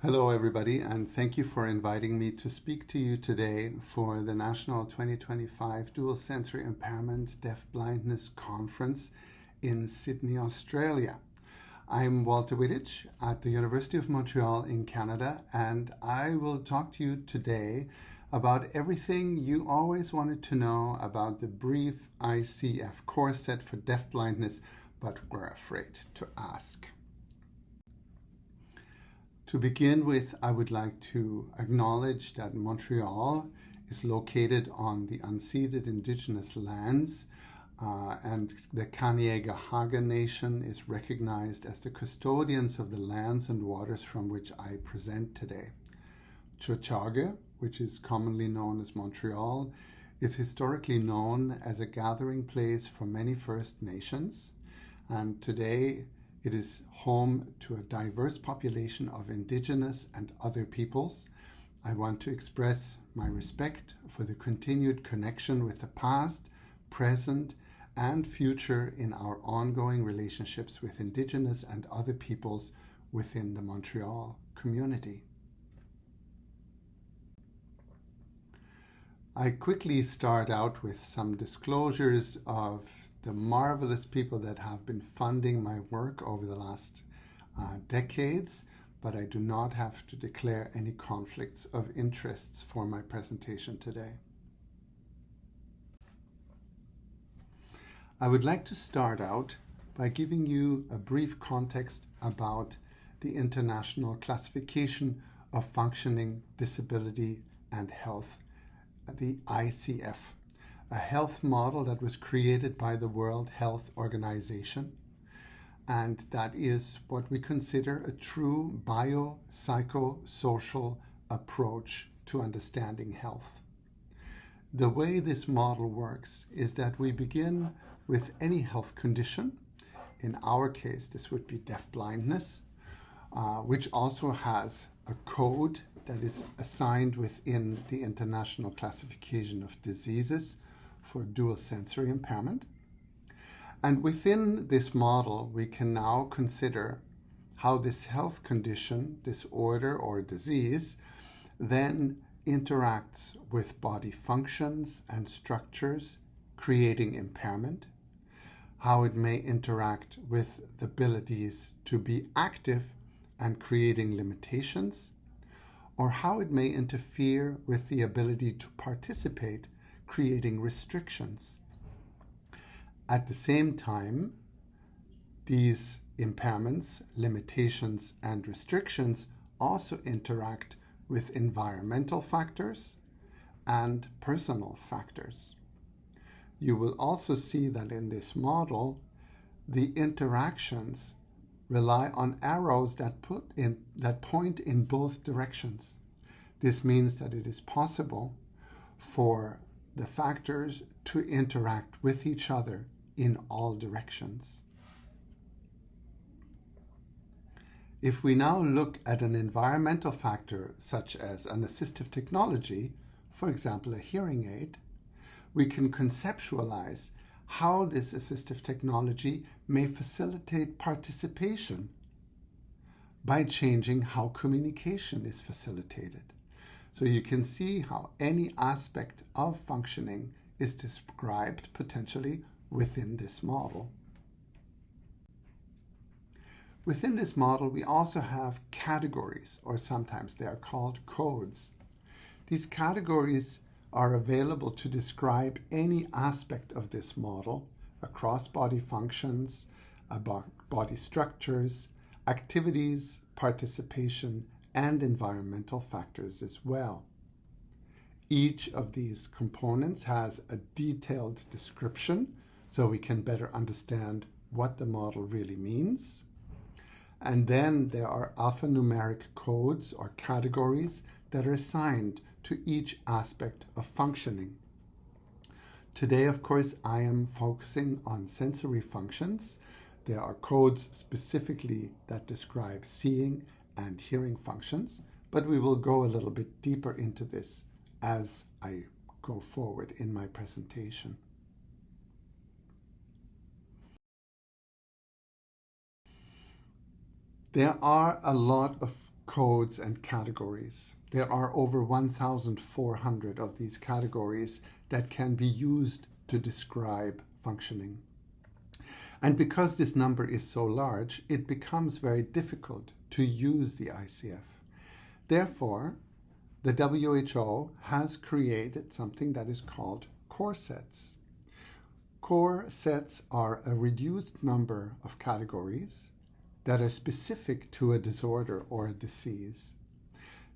Hello everybody, and thank you for inviting me to speak to you today for the National 2025 Dual Sensory Impairment Deaf Blindness Conference in Sydney, Australia. I'm Walter Wittich at the University of Montreal in Canada, and I will talk to you today about everything you always wanted to know about the Brief ICF Core Set for Deaf Blindness, but were afraid to ask. To begin with, I would like to acknowledge that Montreal is located on the unceded Indigenous lands, and the Kanien'kehá:ka Nation is recognized as the custodians of the lands and waters from which I present today. Tiohtià:ke, which is commonly known as Montreal, is historically known as a gathering place for many First Nations, and today it is home to a diverse population of Indigenous and other peoples. I want to express my respect for the continued connection with the past, present, and future in our ongoing relationships with Indigenous and other peoples within the Montreal community. I quickly start out with some disclosures of the marvelous people that have been funding my work over the last decades, but I do not have to declare any conflicts of interests for my presentation today. I would like to start out by giving you a brief context about the International Classification of Functioning, Disability and Health, the ICF. A health model that was created by the World Health Organization, and that is what we consider a true biopsychosocial approach to understanding health. The way this model works is that we begin with any health condition. In our case, this would be deaf blindness, which also has a code that is assigned within the International Classification of Diseases for dual sensory impairment. And within this model, we can now consider how this health condition, disorder or disease, then interacts with body functions and structures, creating impairment, how it may interact with the abilities to be active and creating limitations, or how it may interfere with the ability to participate, creating restrictions. At the same time, these impairments, limitations, and restrictions also interact with environmental factors and personal factors. You will also see that in this model, the interactions rely on arrows that point in both directions. This means that it is possible for the factors to interact with each other in all directions. If we now look at an environmental factor such as an assistive technology, for example a hearing aid, we can conceptualize how this assistive technology may facilitate participation by changing how communication is facilitated. So you can see how any aspect of functioning is described potentially within this model. Within this model, we also have categories, or sometimes they are called codes. These categories are available to describe any aspect of this model across body functions, body structures, activities, participation, and environmental factors as well. Each of these components has a detailed description so we can better understand what the model really means. And then there are alphanumeric codes or categories that are assigned to each aspect of functioning. Today, of course, I am focusing on sensory functions. There are codes specifically that describe seeing and hearing functions, but we will go a little bit deeper into this as I go forward in my presentation. There are a lot of codes and categories. There are over 1,400 of these categories that can be used to describe functioning. And because this number is so large, it becomes very difficult to use the ICF. Therefore, the WHO has created something that is called core sets. Core sets are a reduced number of categories that are specific to a disorder or a disease.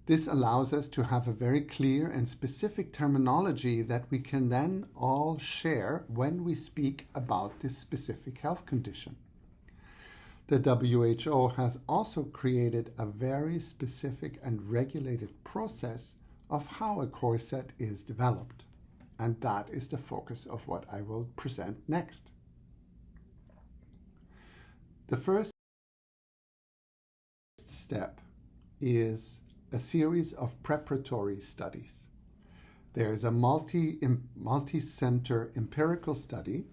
This allows us to have a very clear and specific terminology that we can then all share when we speak about this specific health condition. The WHO has also created a very specific and regulated process of how a core set is developed. And that is the focus of what I will present next. The first step is a series of preparatory studies. There is a multi-center empirical study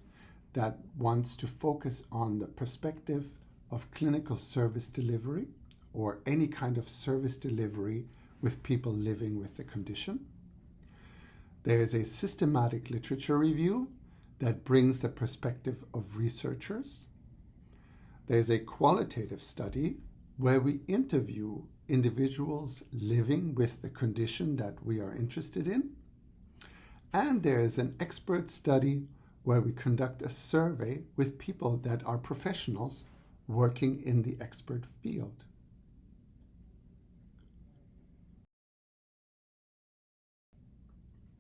that wants to focus on the perspective of clinical service delivery or any kind of service delivery with people living with the condition. There is a systematic literature review that brings the perspective of researchers. There's a qualitative study where we interview individuals living with the condition that we are interested in. And there is an expert study where we conduct a survey with people that are professionals working in the expert field.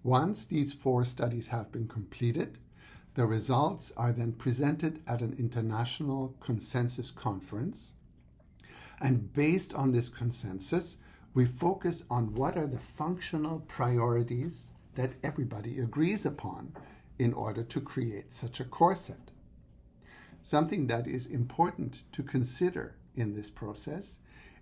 Once these 4 studies have been completed, the results are then presented at an international consensus conference. And based on this consensus, we focus on what are the functional priorities that everybody agrees upon in order to create such a core set. Something that is important to consider in this process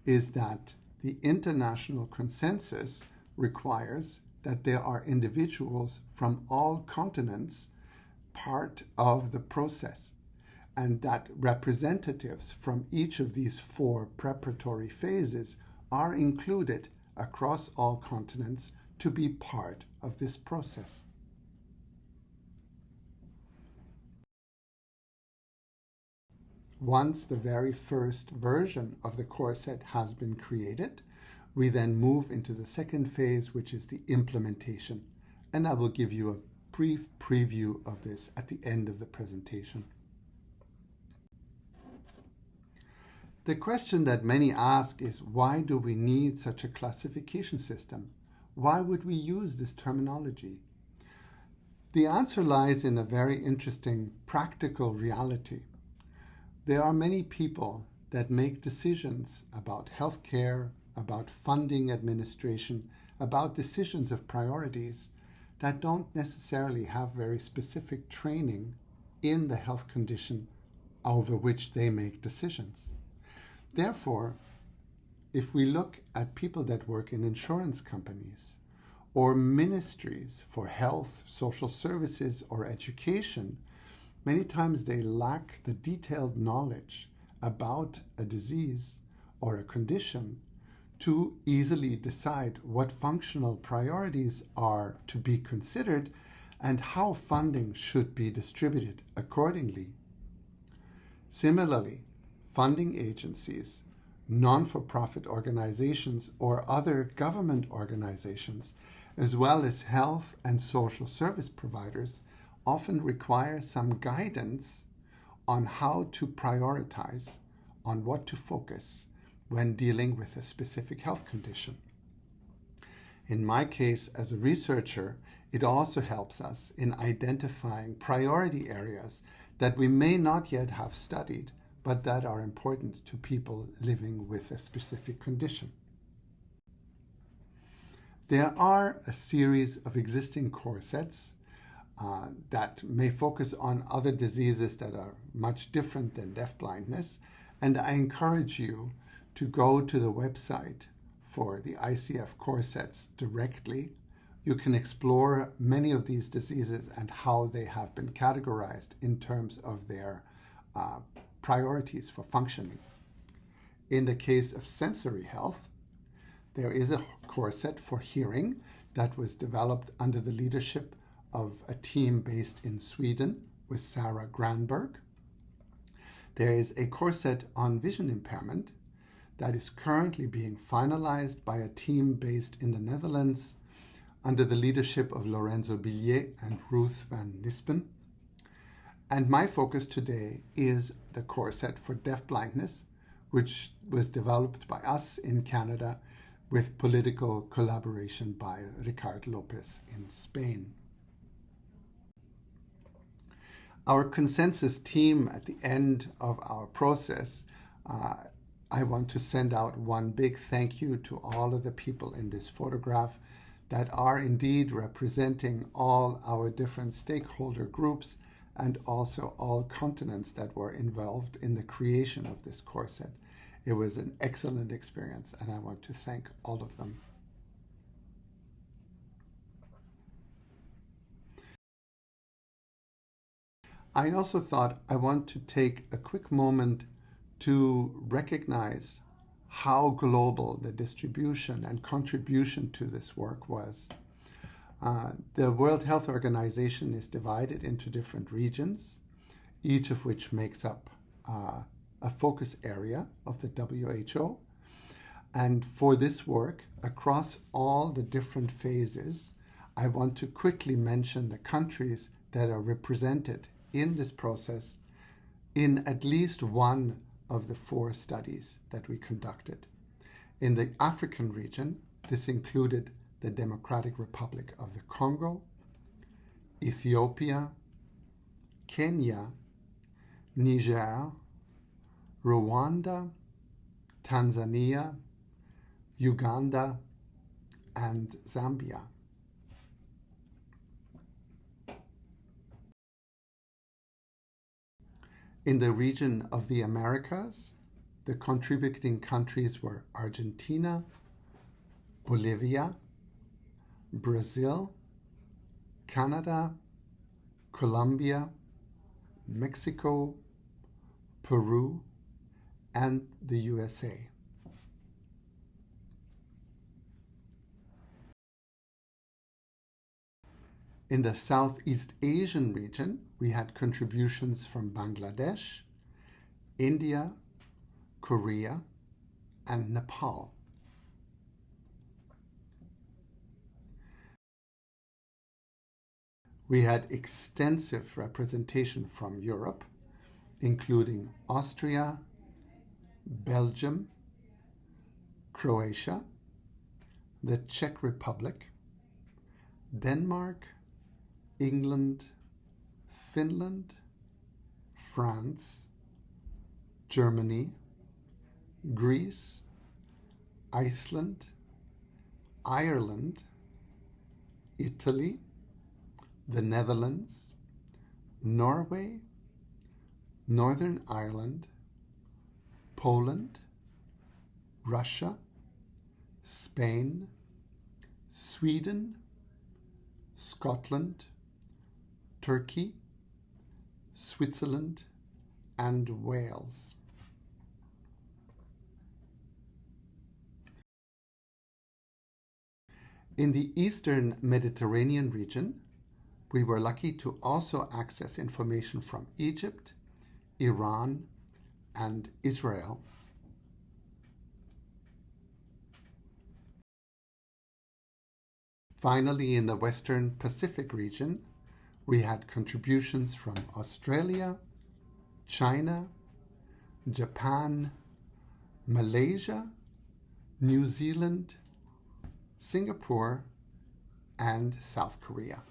is that the international consensus requires that there are individuals from all continents part of the process, and that representatives from each of these 4 preparatory phases are included across all continents to be part of this process. Once the very first version of the core set has been created, we then move into the second phase, which is the implementation. And I will give you a brief preview of this at the end of the presentation. The question that many ask is, why do we need such a classification system? Why would we use this terminology? The answer lies in a very interesting practical reality. There are many people that make decisions about healthcare, about funding administration, about decisions of priorities that don't necessarily have very specific training in the health condition over which they make decisions. Therefore, if we look at people that work in insurance companies or ministries for health, social services, or education, many times they lack the detailed knowledge about a disease or a condition to easily decide what functional priorities are to be considered and how funding should be distributed accordingly. Similarly, funding agencies, non-for-profit organizations, or other government organizations, as well as health and social service providers, often require some guidance on how to prioritize, on what to focus when dealing with a specific health condition. In my case, as a researcher, it also helps us in identifying priority areas that we may not yet have studied, but that are important to people living with a specific condition. There are a series of existing core sets that may focus on other diseases that are much different than deafblindness, and I encourage you to go to the website for the ICF core sets directly. You can explore many of these diseases and how they have been categorized in terms of their priorities for functioning. In the case of sensory health, there is a core set for hearing that was developed under the leadership of a team based in Sweden with Sarah Granberg. There is a core set on vision impairment that is currently being finalized by a team based in the Netherlands under the leadership of Lorenzo Billiet and Ruth van Nispen. And my focus today is the core set for deafblindness, which was developed by us in Canada with political collaboration by Ricard Lopez in Spain. Our consensus team at the end of our process, I want to send out one big thank you to all of the people in this photograph that are indeed representing all our different stakeholder groups and also all continents that were involved in the creation of this core set. It was an excellent experience, and I want to thank all of them. I also thought I want to take a quick moment to recognize how global the distribution and contribution to this work was. The World Health Organization is divided into different regions, each of which makes up a focus area of the WHO. And for this work, across all the different phases, I want to quickly mention the countries that are represented in this process in at least one of the 4 studies that we conducted. In the African region, this included the Democratic Republic of the Congo, Ethiopia, Kenya, Niger, Rwanda, Tanzania, Uganda, and Zambia. In the region of the Americas, the contributing countries were Argentina, Bolivia, Brazil, Canada, Colombia, Mexico, Peru, and the USA. In the Southeast Asian region, we had contributions from Bangladesh, India, Korea, and Nepal. We had extensive representation from Europe, including Austria, Belgium, Croatia, the Czech Republic, Denmark, England, Finland, France, Germany, Greece, Iceland, Ireland, Italy, the Netherlands, Norway, Northern Ireland, Poland, Russia, Spain, Sweden, Scotland, Turkey, Switzerland, and Wales. In the Eastern Mediterranean region, we were lucky to also access information from Egypt, Iran, and Israel. Finally, in the Western Pacific region, we had contributions from Australia, China, Japan, Malaysia, New Zealand, Singapore, and South Korea.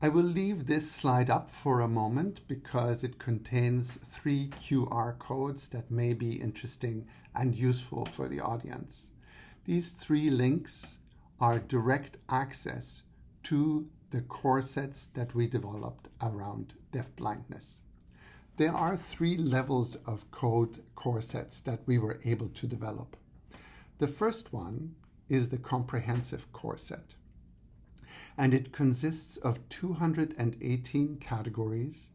I will leave this slide up for a moment because it contains 3 QR codes that may be interesting and useful for the audience. These 3 links are direct access to the core sets that we developed around deafblindness. There are 3 levels of core sets that we were able to develop. The first one is the comprehensive core set, and it consists of 218 categories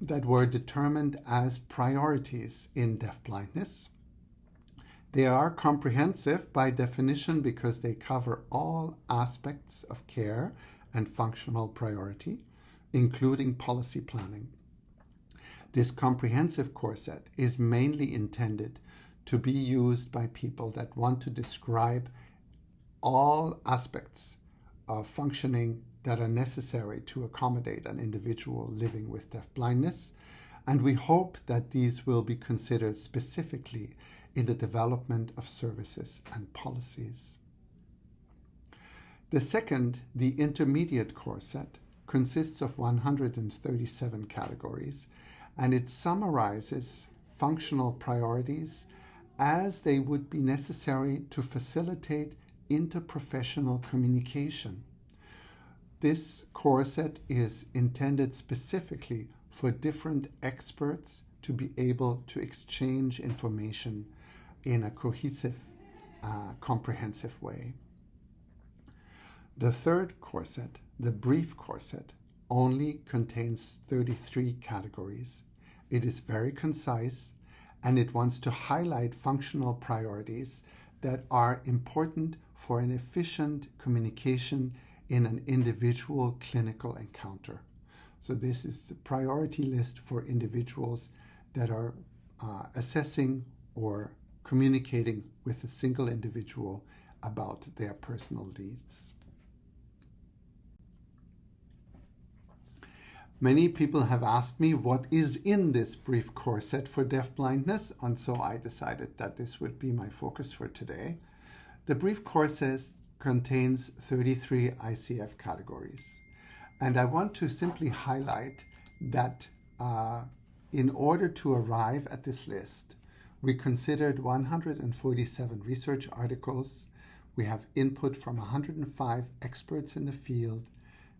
that were determined as priorities in deafblindness They are comprehensive by definition because they cover all aspects of care and functional priority, including policy planning. This comprehensive core set is mainly intended to be used by people that want to describe all aspects of functioning that are necessary to accommodate an individual living with deafblindness, and we hope that these will be considered specifically in the development of services and policies. The second, the intermediate core set, consists of 137 categories, and it summarizes functional priorities as they would be necessary to facilitate interprofessional communication. This core set is intended specifically for different experts to be able to exchange information in a cohesive, comprehensive way. The third core set, the Brief Core Set, only contains 33 categories. It is very concise, and it wants to highlight functional priorities that are important for an efficient communication in an individual clinical encounter. So this is the priority list for individuals that are assessing or communicating with a single individual about their personal needs. Many people have asked me what is in this Brief Core Set for deafblindness, and so I decided that this would be my focus for today. The Brief Core Set contains 33 ICF categories, and I want to simply highlight that in order to arrive at this list, we considered 147 research articles. We have input from 105 experts in the field,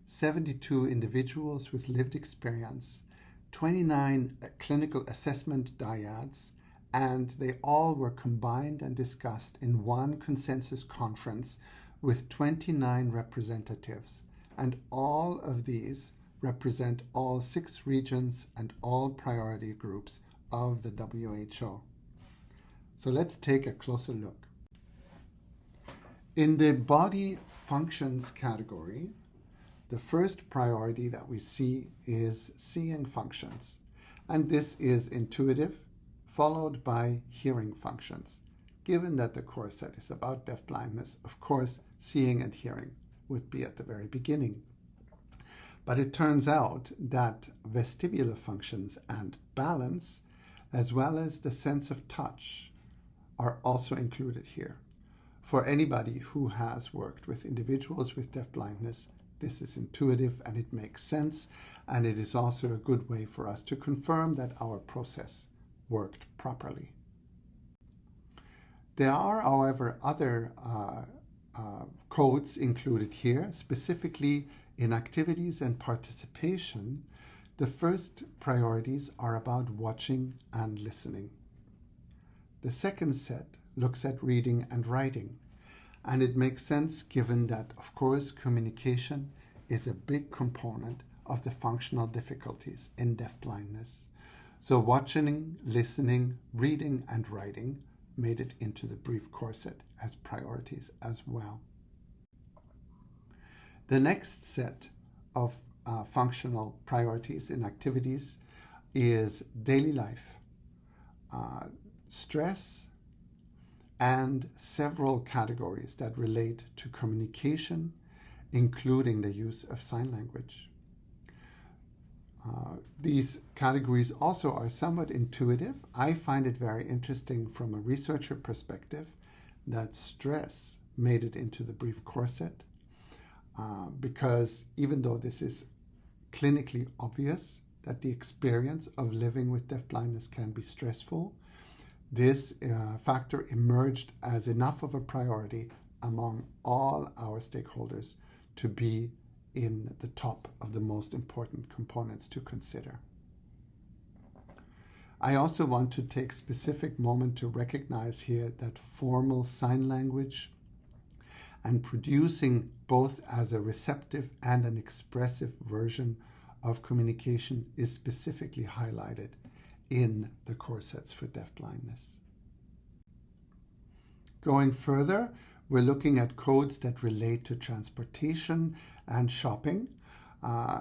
72 individuals with lived experience, 29 clinical assessment dyads, and they all were combined and discussed in one consensus conference with 29 representatives. And all of these represent all 6 regions and all priority groups of the WHO. So let's take a closer look. In the body functions category, the first priority that we see is seeing functions, and this is intuitive, followed by hearing functions. Given that the core set is about deafblindness, of course, seeing and hearing would be at the very beginning. But it turns out that vestibular functions and balance, as well as the sense of touch, are also included here. For anybody who has worked with individuals with deafblindness, this is intuitive and it makes sense, and it is also a good way for us to confirm that our process worked properly. There are, however, other codes included here, specifically in activities and participation. The first priorities are about watching and listening. The second set looks at reading and writing, and it makes sense given that, of course, communication is a big component of the functional difficulties in deafblindness. So watching, listening, reading, and writing made it into the Brief Core Set as priorities as well. The next set of functional priorities in activities is daily life, stress, and several categories that relate to communication, including the use of sign language. These categories also are somewhat intuitive. I find it very interesting from a researcher perspective that stress made it into the Brief Core Set, because even though this is clinically obvious that the experience of living with deafblindness can be stressful, this factor emerged as enough of a priority among all our stakeholders to be in the top of the most important components to consider. I also want to take specific moment to recognize here that formal sign language and producing both as a receptive and an expressive version of communication is specifically highlighted in the core sets for deafblindness. Going further, we're looking at codes that relate to transportation and shopping.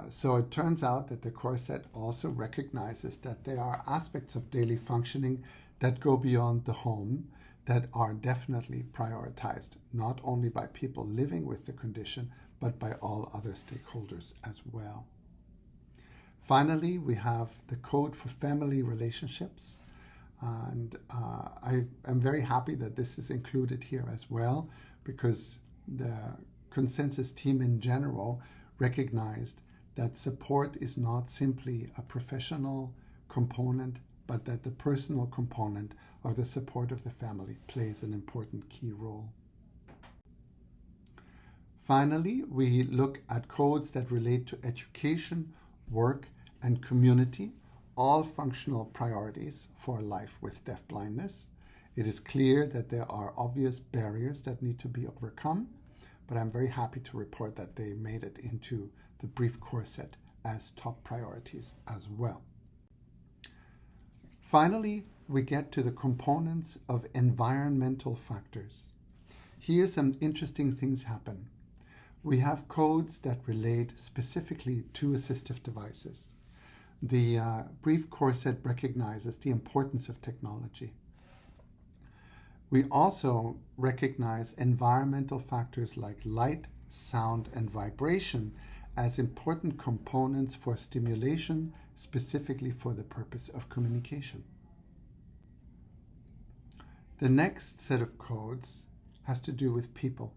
So it turns out that the core set also recognizes that there are aspects of daily functioning that go beyond the home that are definitely prioritized, not only by people living with the condition, but by all other stakeholders as well. Finally, we have the code for family relationships. And I am very happy that this is included here as well, because the consensus team in general recognized that support is not simply a professional component, but that the personal component of the support of the family plays an important key role. Finally, we look at codes that relate to education, work, and community, all functional priorities for life with deafblindness. It is clear that there are obvious barriers that need to be overcome, but I'm very happy to report that they made it into the Brief Core Set as top priorities as well. Finally, we get to the components of environmental factors. Here some interesting things happen. We have codes that relate specifically to assistive devices. The Brief Core Set recognizes the importance of technology. We also recognize environmental factors like light, sound, and vibration as important components for stimulation, specifically for the purpose of communication. The next set of codes has to do with people.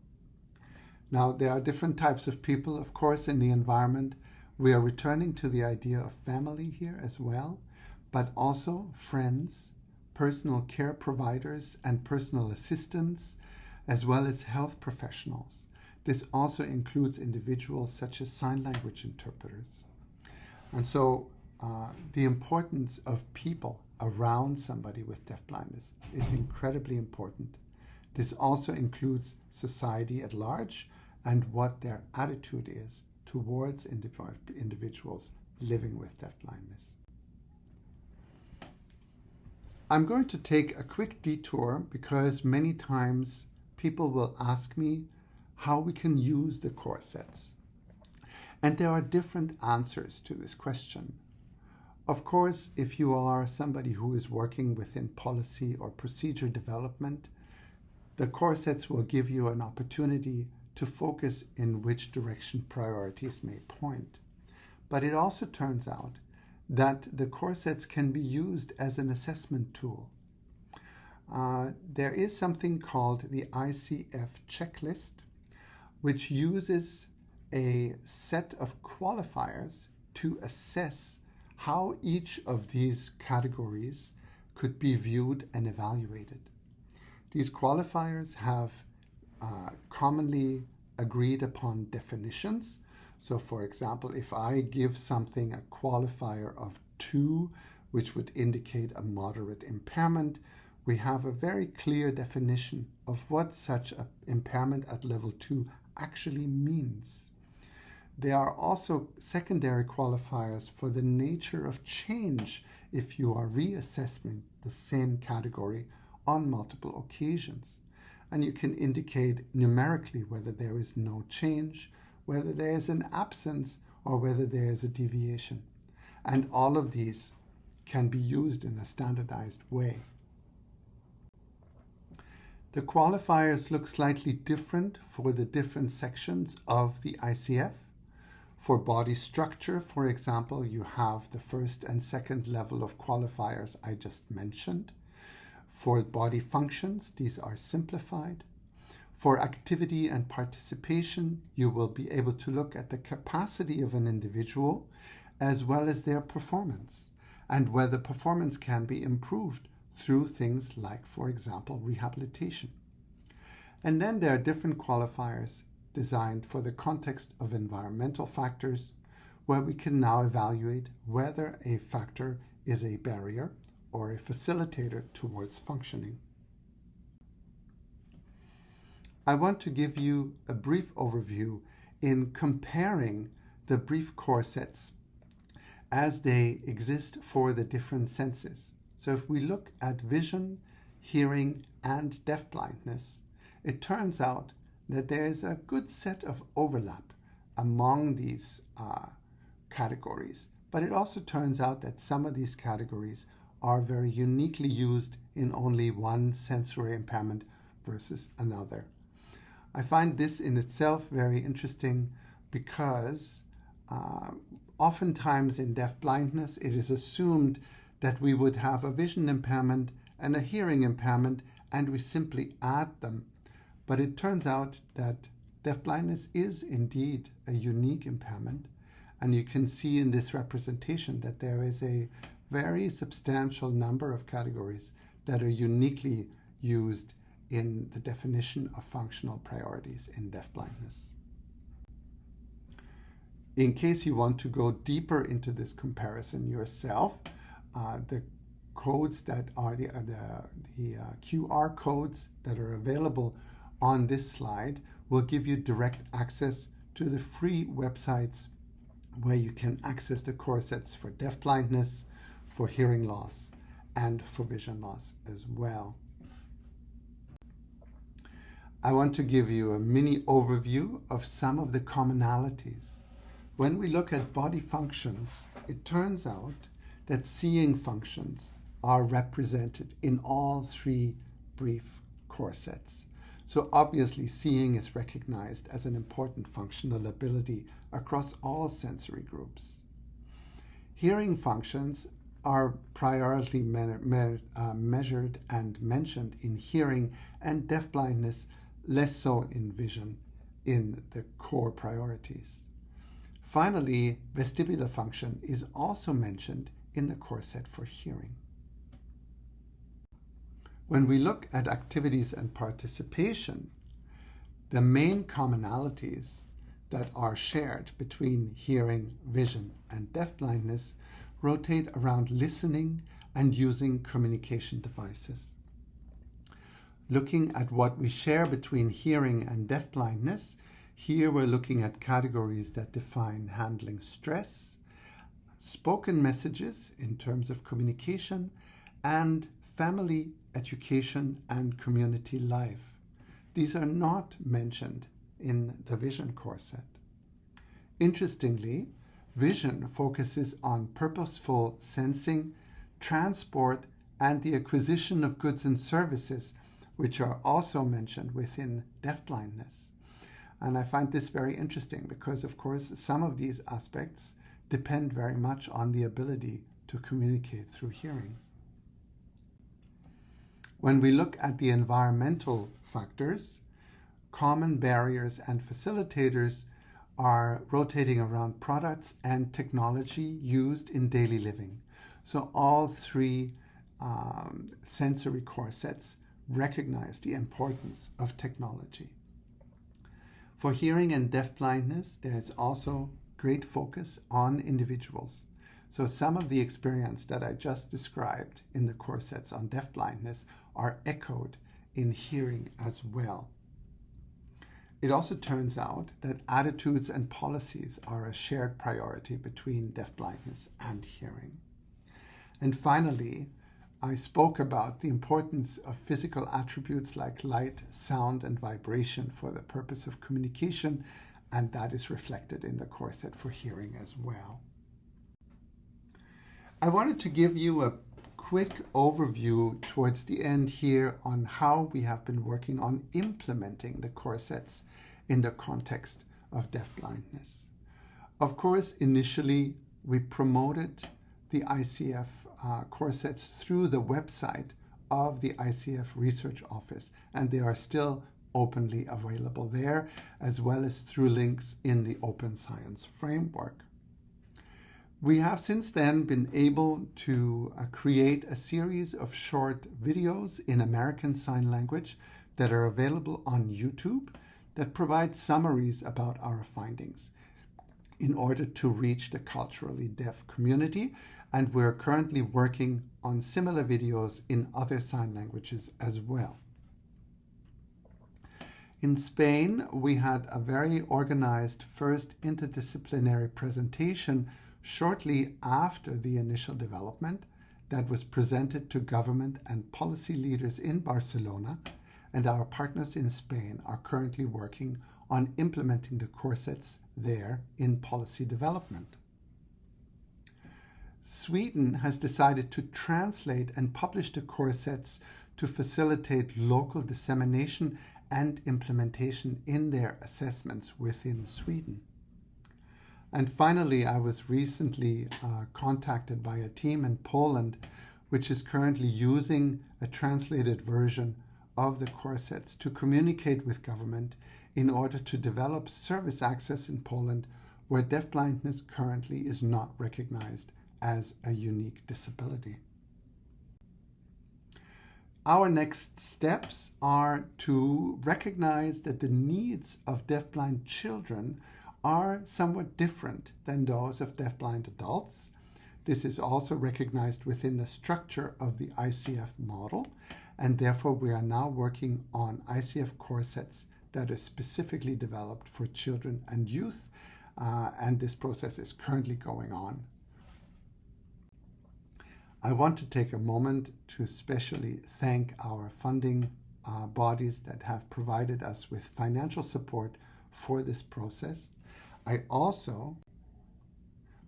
Now, there are different types of people, of course, in the environment. We are returning to the idea of family here as well, but also friends, personal care providers, and personal assistants, as well as health professionals. This also includes individuals such as sign language interpreters. And so the importance of people around somebody with deafblindness is incredibly important. This also includes society at large and what their attitude is towards individuals living with deafblindness. I'm going to take a quick detour because many times people will ask me how we can use the core sets. And there are different answers to this question. Of course, if you are somebody who is working within policy or procedure development, the core sets will give you an opportunity to focus in which direction priorities may point. But it also turns out that the core sets can be used as an assessment tool. There is something called the ICF checklist, which uses a set of qualifiers to assess how each of these categories could be viewed and evaluated. These qualifiers have commonly agreed upon definitions. So for example, if I give something a qualifier of 2, which would indicate a moderate impairment, we have a very clear definition of what such an impairment at level 2 actually means. There are also secondary qualifiers for the nature of change if you are reassessing the same category on multiple occasions. And you can indicate numerically whether there is no change, whether there is an absence, or whether there is a deviation. And all of these can be used in a standardized way. The qualifiers look slightly different for the different sections of the ICF. For body structure, for example, you have the first and second level of qualifiers I just mentioned. For body functions, these are simplified. For activity and participation, you will be able to look at the capacity of an individual as well as their performance, and whether performance can be improved through things like, for example, rehabilitation. And then there are different qualifiers designed for the context of environmental factors, where we can now evaluate whether a factor is a barrier or a facilitator towards functioning. I want to give you a brief overview in comparing the Brief Core Sets as they exist for the different senses. So if we look at vision, hearing and deafblindness, it turns out that there is a good set of overlap among these categories. But it also turns out that some of these categories are very uniquely used in only one sensory impairment versus another. I find this in itself very interesting because oftentimes in deafblindness it is assumed that we would have a vision impairment and a hearing impairment and we simply add them. But it turns out that deafblindness is indeed a unique impairment, and you can see in this representation that there is a very substantial number of categories that are uniquely used in the definition of functional priorities in deafblindness. In case you want to go deeper into this comparison yourself, the codes that are the QR codes that are available on this slide will give you direct access to the free websites where you can access the core sets for deafblindness, for hearing loss, and for vision loss as well. I want to give you a mini overview of some of the commonalities. When we look at body functions, it turns out that seeing functions are represented in all three brief core sets. So obviously seeing is recognized as an important functional ability across all sensory groups. Hearing functions are priorly measured and mentioned in hearing, and deafblindness less so in vision in the core priorities. Finally, vestibular function is also mentioned in the core set for hearing. When we look at activities and participation, the main commonalities that are shared between hearing, vision, and deafblindness rotate around listening and using communication devices. Looking at what we share between hearing and deafblindness, here we're looking at categories that define handling stress, spoken messages in terms of communication, and family, education, and community life. These are not mentioned in the vision core set. Interestingly, vision focuses on purposeful sensing, transport, and the acquisition of goods and services, which are also mentioned within deafblindness. And I find this very interesting because, of course, some of these aspects depend very much on the ability to communicate through hearing. When we look at the environmental factors, common barriers and facilitators are rotating around products and technology used in daily living. So all three sensory core sets recognize the importance of technology. For hearing and deafblindness, there's also great focus on individuals. So some of the experience that I just described in the core sets on deafblindness are echoed in hearing as well. It also turns out that attitudes and policies are a shared priority between deafblindness and hearing. And finally, I spoke about the importance of physical attributes like light, sound, and vibration for the purpose of communication, and that is reflected in the core set for hearing as well. I wanted to give you a quick overview towards the end here on how we have been working on implementing the core sets in the context of deafblindness. Of course, initially we promoted the ICF core sets through the website of the ICF Research Office, and they are still openly available there, as well as through links in the Open Science Framework. We have since then been able to create a series of short videos in American Sign Language that are available on YouTube that provide summaries about our findings in order to reach the culturally deaf community, and we're currently working on similar videos in other sign languages as well. In Spain, we had a very organized first interdisciplinary presentation shortly after the initial development, that was presented to government and policy leaders in Barcelona, and our partners in Spain are currently working on implementing the core sets there in policy development. Sweden has decided to translate and publish the core sets to facilitate local dissemination and implementation in their assessments within Sweden. And finally, I was recently contacted by a team in Poland which is currently using a translated version of the core sets to communicate with government in order to develop service access in Poland where deafblindness currently is not recognized as a unique disability. Our next steps are to recognize that the needs of deafblind children are somewhat different than those of deafblind adults. This is also recognized within the structure of the ICF model, and therefore we are now working on ICF core sets that are specifically developed for children and youth, and this process is currently going on. I want to take a moment to especially thank our funding bodies that have provided us with financial support for this process. I also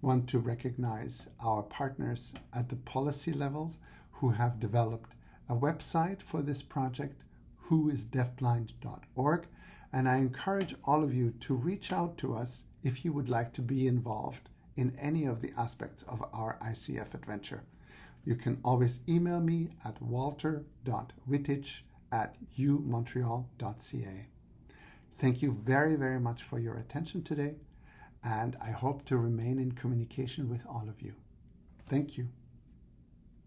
want to recognize our partners at the policy levels who have developed a website for this project, whoisdeafblind.org, and I encourage all of you to reach out to us if you would like to be involved in any of the aspects of our ICF adventure. You can always email me at walter.wittich@umontreal.ca. Thank you very, very much for your attention today, and I hope to remain in communication with all of you. Thank you.